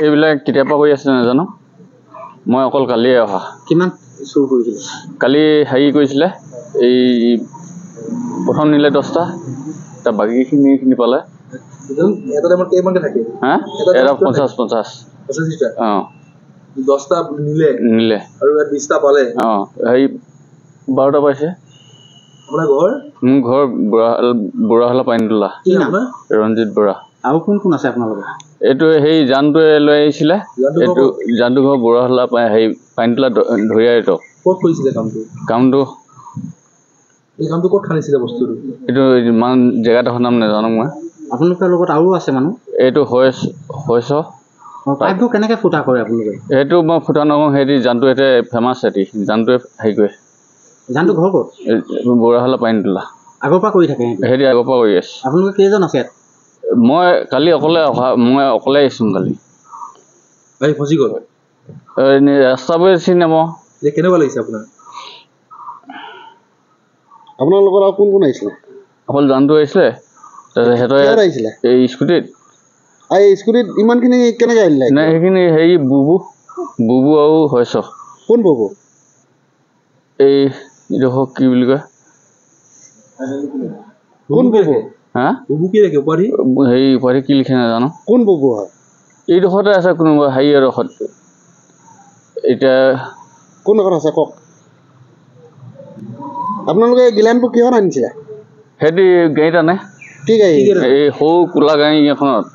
এইবিলাক কেতিয়াৰ পৰা কৰি আছে নাজানো মই অকল কালিয়ে অহা কিমান চুৰ কৰিছিল কালি হেৰি কৰিছিলে এই প্ৰথম নিলে 10টা তা বাকিখিনি পালে এটা টাইমত কেইমানকে থাকে হা এটা 50 টা অ 10টা নিলে আৰু 20টা পালে অ হেৰি 12টা পাইছে আপোনাৰ ঘৰ মোৰ ঘৰ বুঢ়াহলা পাইনতলা কি নাম ৰঞ্জিত বৰা আৰু কোন আছে আপোনাৰ লগত এইটো সেই জানটোৱে লৈ আহিছিলে এইটো জানটো ঘৰ বুঢ়াহলা হেৰি পাইনতলা ধৰিয়াইটো ক'ত কৰিছিলে কামটো এই কামটো ক'ত খানিছিলে বস্তুটো এইটো ইমান জেগাডোখৰ নাম নাজানো মই আপোনালোকৰ লগত আৰু আছে মানুহ এইটো হৈছ পাইপটো কেনেকৈ ফুটা কৰে আপোনালোকে এইটো মই ফুটা নকওঁ হেৰি জানটো এতে ফেমাছ এটি জানটোৱে হেৰি কৰে জানটো ঘৰ ক'ত বুঢ়াহলা পাইনতলা আগৰ পৰা কৰি থাকে হেৰি আগৰ পৰা কৰি আছে আপোনালোকে কেইজন আছে মই কালি অকলে আহিছোঁ কালি এই ফচি গ'ল ৰাস্তাবোৰে চিনি নাপাওঁ কেনেকুৱা লাগিছে আপোনাৰ লগত আৰু কোন আহিছিলে অকল জানটো আহিছিলে তাৰপিছত সিহঁতে আহিছিলে এই স্কুটিত এই স্কুটিত ইমানখিনি কেনেকৈ আহিলে নাই সেইখিনি হেৰি বুবু আৰু হৈছ কোন বুবু এই এইডোখৰ কি বুলি কয় কোন বুবু হা বুবু কি ৰাখে উপাধি হেৰি উপাধি কি লিখে নাজানো কোন বুবু হয় এইডোখৰতে আছে কোনোবা হেৰি এডোখৰত এতিয়া কোন ডোখৰত আছে কওক আপোনালোকে গিলানবোৰ কিহত আনিছিলে সিহঁতি গাড়ীত আনে কি গাড়ী এই সৰু কোলা গাড়ী এখনত